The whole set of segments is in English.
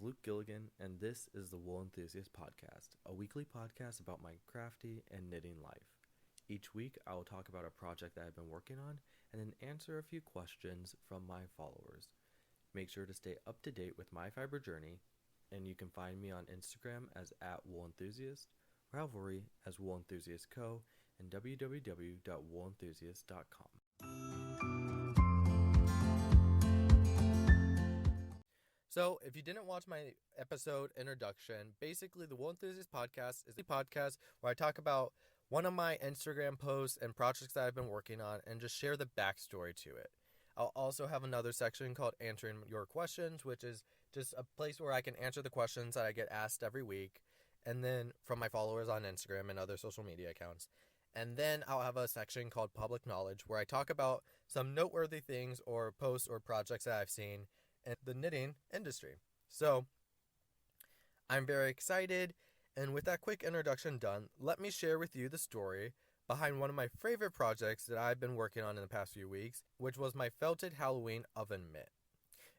Luke Gilligan, and this is the Wool Enthusiast Podcast, a weekly podcast about my crafty and knitting life. Each week, I will talk about a project that I've been working on and then answer a few questions from my followers. Make sure to stay up to date with my fiber journey, and you can find me on Instagram as @WoolEnthusiast, Ravelry as Wool Enthusiast Co., and www.woolenthusiast.com. So, if you didn't watch my episode introduction, basically the Wool Enthusiast Podcast is a podcast where I talk about one of my Instagram posts and projects that I've been working on and just share the backstory to it. I'll also have another section called Answering Your Questions, which is just a place where I can answer the questions that I get asked every week, and then from my followers on Instagram and other social media accounts. And then I'll have a section called Public Knowledge, where I talk about some noteworthy things or posts or projects that I've seen in the knitting industry. So I'm very excited, and with that quick introduction done, let me share with you the story behind one of my favorite projects that I've been working on in the past few weeks, which was my felted Halloween oven mitt.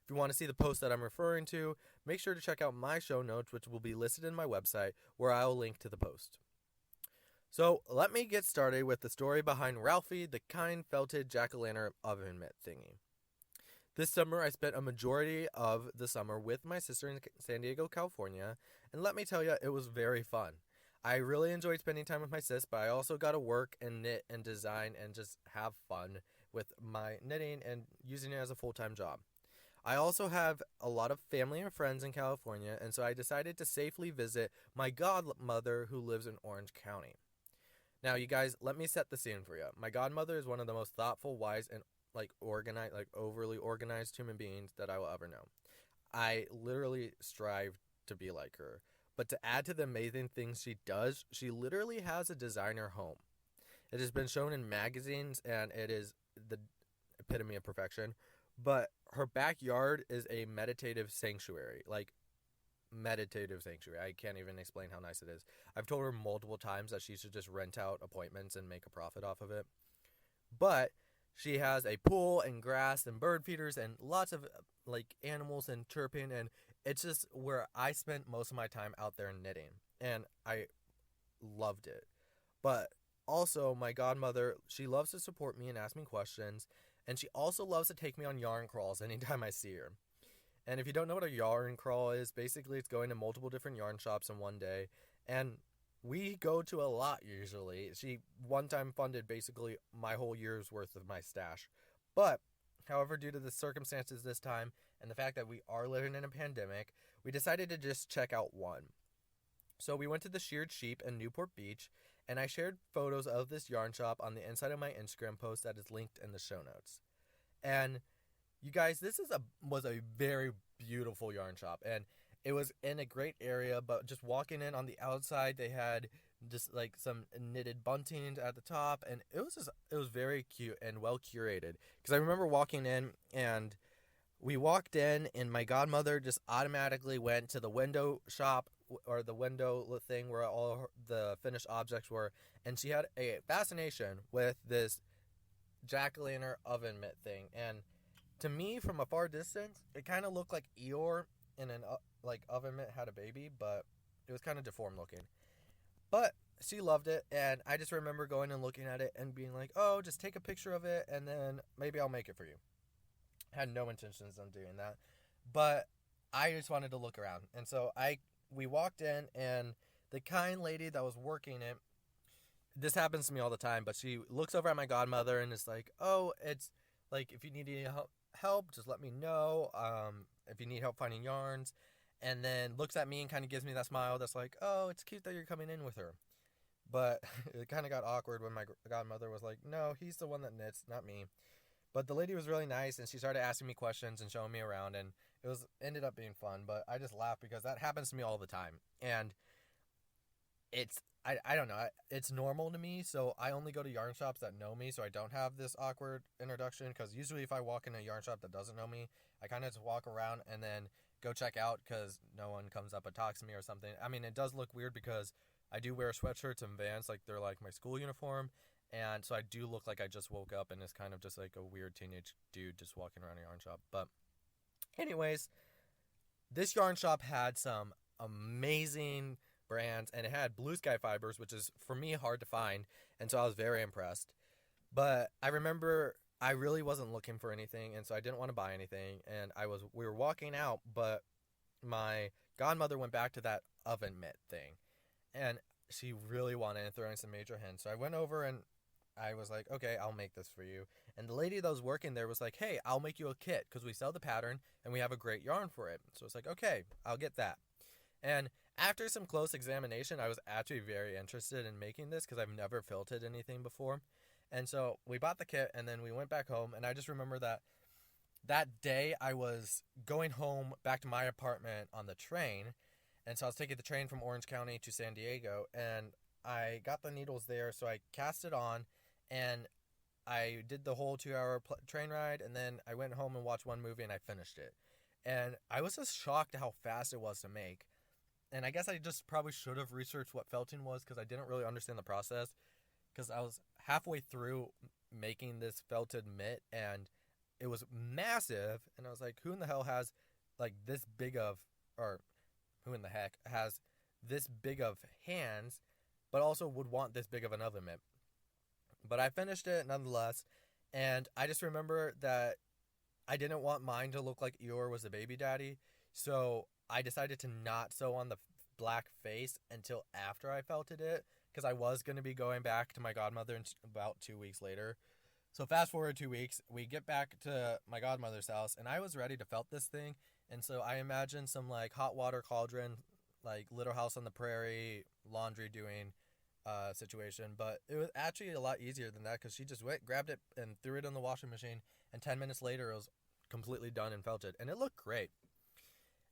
If you want to see the post that I'm referring to, make sure to check out my show notes, which will be listed in my website, where I will link to the post. So let me get started with the story behind Ralphie, the kind felted jack-o'-lantern oven mitt thingy. This summer, I spent a majority of the summer with my sister in San Diego, California, and let me tell you, it was very fun. I really enjoyed spending time with my sis, but I also got to work and knit and design and just have fun with my knitting and using it as a full-time job. I also have a lot of family and friends in California, and so I decided to safely visit my godmother who lives in Orange County. Now, you guys, let me set the scene for you. My godmother is one of the most thoughtful, wise, and organized, overly organized human beings that I will ever know. I literally strive to be like her. But to add to the amazing things she does, she literally has a designer home. It has been shown in magazines, and it is the epitome of perfection. But her backyard is a meditative sanctuary. Meditative sanctuary. I can't even explain how nice it is. I've told her multiple times that she should just rent out appointments and make a profit off of it. But she has a pool and grass and bird feeders and lots of animals and chirping, and it's just where I spent most of my time out there knitting, and I loved it. But also, my godmother, she loves to support me and ask me questions, and she also loves to take me on yarn crawls anytime I see her. And if you don't know what a yarn crawl is, basically it's going to multiple different yarn shops in one day, and we go to a lot usually. She one time funded basically my whole year's worth of my stash. But, however, due to the circumstances this time and the fact that we are living in a pandemic, we decided to just check out one. So we went to the Sheared Sheep in Newport Beach, and I shared photos of this yarn shop on the inside of my Instagram post that is linked in the show notes. And you guys, this was a very beautiful yarn shop, and it was in a great area, but just walking in on the outside, they had just some knitted buntings at the top, and it was very cute and well curated. Because I remember walking in, and we walked in, and my godmother just automatically went to the window shop, or the window thing where all the finished objects were, and she had a fascination with this jack-o'-lantern oven mitt thing. And to me, from a far distance, it kind of looked like Eeyore in an oven mitt had a baby, but it was kind of deformed looking. But she loved it, and I just remember going and looking at it and being like, oh, just take a picture of it, and then maybe I'll make it for you. I had no intentions of doing that, but I just wanted to look around. And so we walked in, and the kind lady that was working it, this happens to me all the time, but she looks over at my godmother and is like, oh, it's if you need any help, just let me know. If you need help finding yarns, and then looks at me and kind of gives me that smile that's like, oh, it's cute that you're coming in with her. But it kind of got awkward when my godmother was like, no, he's the one that knits, not me. But the lady was really nice, and she started asking me questions and showing me around, and it ended up being fun. But I just laughed because that happens to me all the time, and I don't know, it's normal to me, so I only go to yarn shops that know me, so I don't have this awkward introduction, because usually if I walk in a yarn shop that doesn't know me, I kind of just walk around and then go check out, because no one comes up and talks to me or something. I mean, it does look weird because I do wear sweatshirts and Vans, they're like my school uniform, and so I do look like I just woke up and it's kind of just like a weird teenage dude just walking around a yarn shop. But anyways, this yarn shop had some amazing brands, and it had Blue Sky fibers, which is for me hard to find, and so I was very impressed. But I remember I really wasn't looking for anything, and so I didn't want to buy anything. And we were walking out, but my godmother went back to that oven mitt thing, and she really wanted to throw in some major hints. So I went over and I was like, okay, I'll make this for you. And the lady that was working there was like, hey, I'll make you a kit because we sell the pattern and we have a great yarn for it. So it's like, okay, I'll get that. And after some close examination, I was actually very interested in making this because I've never felted anything before. And so we bought the kit and then we went back home. And I just remember that day I was going home back to my apartment on the train. And so I was taking the train from Orange County to San Diego. And I got the needles there. So I cast it on and I did the whole 2-hour train ride. And then I went home and watched one movie and I finished it. And I was just shocked at how fast it was to make. And I guess I just probably should have researched what felting was because I didn't really understand the process. Because I was halfway through making this felted mitt and it was massive. And I was like, who in the hell has like this big of, or who in the heck has this big of hands, but also would want this big of an oven mitt? But I finished it nonetheless. And I just remember that I didn't want mine to look like Eeyore was the baby daddy. So I decided to not sew on the black face until after I felted it, because I was going to be going back to my godmother in about 2 weeks later. So fast forward 2 weeks, we get back to my godmother's house, and I was ready to felt this thing. And so I imagined some like hot water cauldron, like Little House on the Prairie, laundry doing situation. But it was actually a lot easier than that because she just went, grabbed it, and threw it in the washing machine. And 10 minutes later, it was completely done and felted. And it looked great.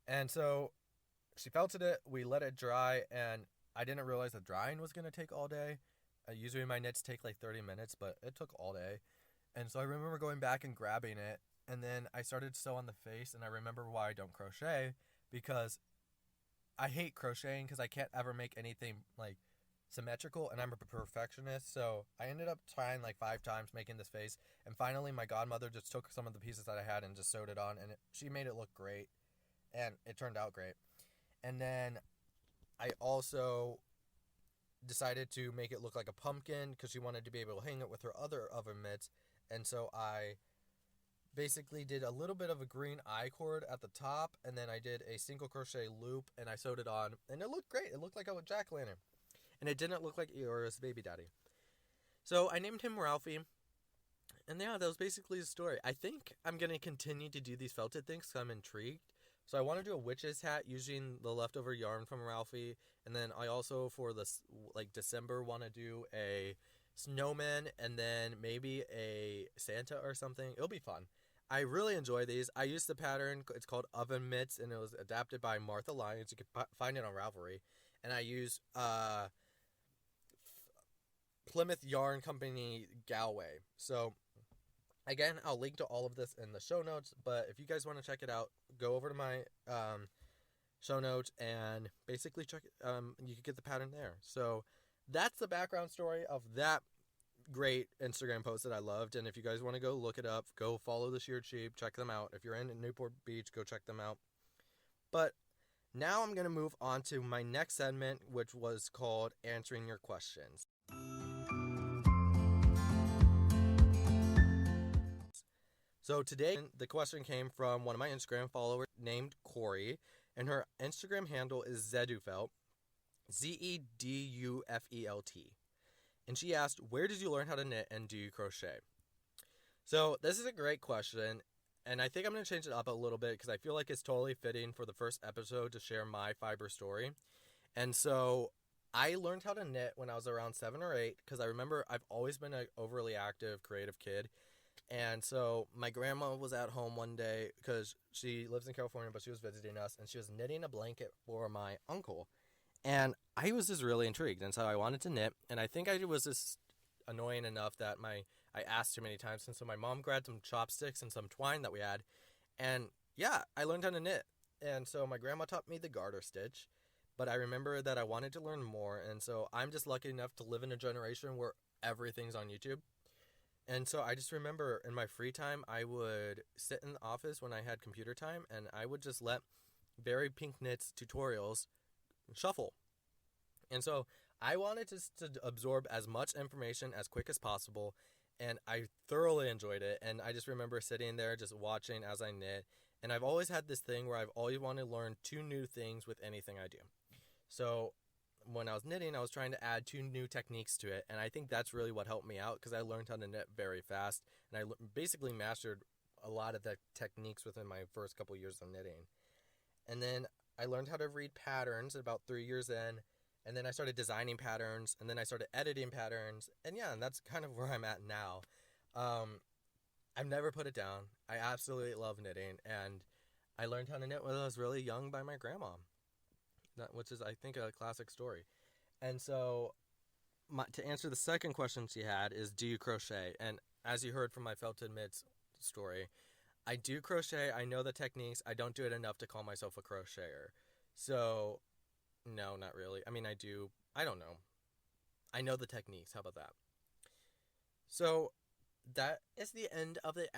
And so she felted it, we let it dry, and I didn't realize the drying was going to take all day. Usually my knits take like 30 minutes, but it took all day. And so I remember going back and grabbing it, and then I started to sew on the face, and I remember why I don't crochet, because I hate crocheting because I can't ever make anything like symmetrical, and I'm a perfectionist. So I ended up trying like 5 times making this face, and finally my godmother just took some of the pieces that I had and just sewed it on, and she made it look great, and it turned out great. And then I also decided to make it look like a pumpkin because she wanted to be able to hang it with her other oven mitts. And so I basically did a little bit of a green I-cord at the top, and then I did a single crochet loop, and I sewed it on, and it looked great. It looked like a jack-o'-lantern, and it didn't look like Eeyore's baby daddy. So I named him Ralphie, and yeah, that was basically the story. I think I'm going to continue to do these felted things because I'm intrigued. So I want to do a witch's hat using the leftover yarn from Ralphie. And then I also, for this like December, want to do a snowman and then maybe a Santa or something. It'll be fun. I really enjoy these. I used the pattern. It's called Oven Mitts, and it was adapted by Martha Lyons. You can find it on Ravelry. And I use Plymouth Yarn Company Galway. So again, I'll link to all of this in the show notes, but if you guys want to check it out, go over to my show notes and basically check it. You can get the pattern there. So that's the background story of that great Instagram post that I loved. And if you guys want to go look it up, go follow the Sheared Sheep, check them out. If you're in Newport Beach, go check them out. But now I'm going to move on to my next segment, which was called Answering Your Questions. So today, the question came from one of my Instagram followers named Corey, and her Instagram handle is Zedufelt, Zedufelt. And she asked, where did you learn how to knit and do you crochet? So this is a great question, and I think I'm going to change it up a little bit because I feel like it's totally fitting for the first episode to share my fiber story. And so I learned how to knit when I was around 7 or 8 because I remember I've always been an overly active, creative kid. And so my grandma was at home one day because she lives in California, but she was visiting us, and she was knitting a blanket for my uncle. And I was just really intrigued, and so I wanted to knit, and I think I was just annoying enough that I asked too many times, and so my mom grabbed some chopsticks and some twine that we had, and yeah, I learned how to knit. And so my grandma taught me the garter stitch, but I remember that I wanted to learn more, and so I'm just lucky enough to live in a generation where everything's on YouTube. And so I just remember in my free time, I would sit in the office when I had computer time, and I would just let Very Pink Knits tutorials shuffle. And so I wanted to absorb as much information as quick as possible, and I thoroughly enjoyed it. And I just remember sitting there just watching as I knit. And I've always had this thing where I've always wanted to learn 2 new things with anything I do. So when I was knitting, I was trying to add 2 new techniques to it, and I think that's really what helped me out, because I learned how to knit very fast, and I basically mastered a lot of the techniques within my first couple years of knitting. And then I learned how to read patterns about 3 years in, and then I started designing patterns, and then I started editing patterns, and that's kind of where I'm at now. I've never put it down. I absolutely love knitting, and I learned how to knit when I was really young by my grandma, which is, I think, a classic story. And so, to answer the second question she had is, do you crochet? And as you heard from my Felted Mitts story, I do crochet. I know the techniques. I don't do it enough to call myself a crocheter. So, no, not really. I mean, I do. I don't know. I know the techniques. How about that? So, that is the end of the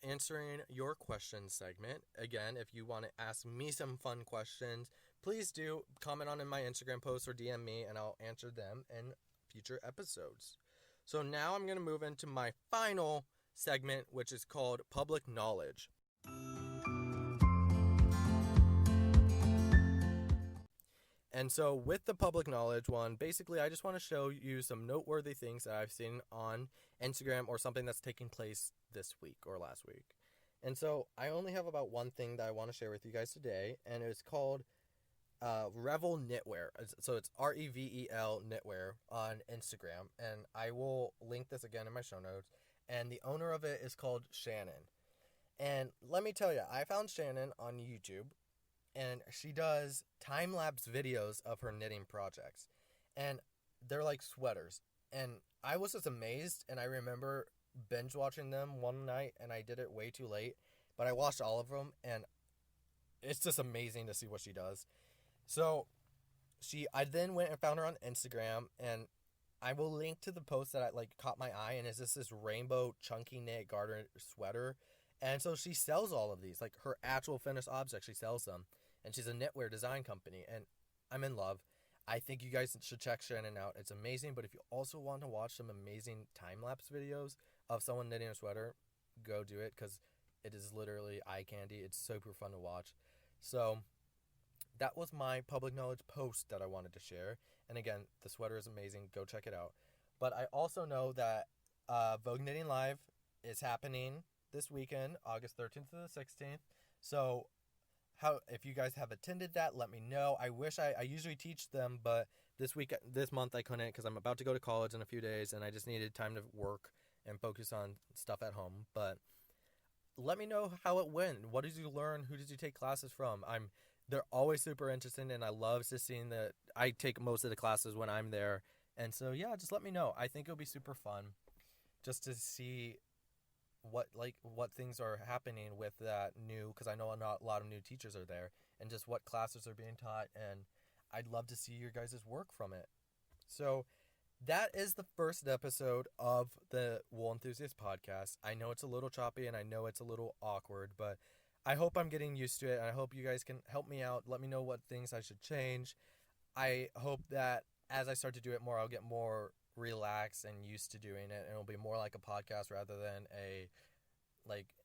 answering your questions segment. Again, if you want to ask me some fun questions, please do comment on in my Instagram post or DM me, and I'll answer them in future episodes. So now I'm going to move into my final segment, which is called Public Knowledge. And so with the public knowledge one, basically I just want to show you some noteworthy things that I've seen on Instagram, or something that's taking place this week or last week. And so I only have about one thing that I want to share with you guys today, and it's called Revel Knitwear. So it's REVEL Knitwear on Instagram, and I will link this again in my show notes. And the owner of it is called Shannon. And let me tell you, I found Shannon on YouTube, and she does time-lapse videos of her knitting projects, and they're like sweaters, and I was just amazed. And I remember binge watching them one night, and I did it way too late, but I watched all of them, and it's just amazing to see what she does. So I then went and found her on Instagram, and I will link to the post that caught my eye, and it's just this rainbow chunky knit garter sweater. And so she sells all of these, like her actual finished objects, she sells them. And she's a knitwear design company, and I'm in love. I think you guys should check Shannon out. It's amazing. But if you also want to watch some amazing time-lapse videos of someone knitting a sweater, go do it, because it is literally eye candy. It's super fun to watch. So that was my public knowledge post that I wanted to share. And again, the sweater is amazing. Go check it out. But I also know that Vogue Knitting Live is happening this weekend, August 13th to the 16th. So if you guys have attended that, let me know. I wish I usually teach them, but this month I couldn't, because I'm about to go to college in a few days, and I just needed time to work and focus on stuff at home. But let me know how it went. What did you learn? Who did you take classes from? They're always super interesting, and I love just seeing that. I take most of the classes when I'm there, and so just let me know. I think it'll be super fun just to see what things are happening with that new, because I know a lot of new teachers are there, and just what classes are being taught, and I'd love to see your guys' work from it. So that is the first episode of the Wool Enthusiast podcast. I know it's a little choppy, and I know it's a little awkward, but I hope I'm getting used to it, and I hope you guys can help me out. Let me know what things I should change. I hope that as I start to do it more, I'll get more relaxed and used to doing it, and it'll be more like a podcast rather than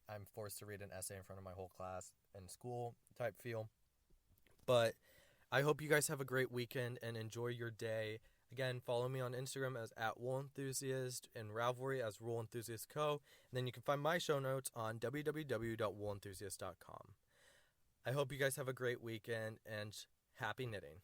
I'm forced to read an essay in front of my whole class in school type feel. But I hope you guys have a great weekend and enjoy your day. Again, follow me on Instagram as @WoolEnthusiast and Ravelry as Wool Enthusiast Co. And then you can find my show notes on www.woolenthusiast.com. I hope you guys have a great weekend, and happy knitting.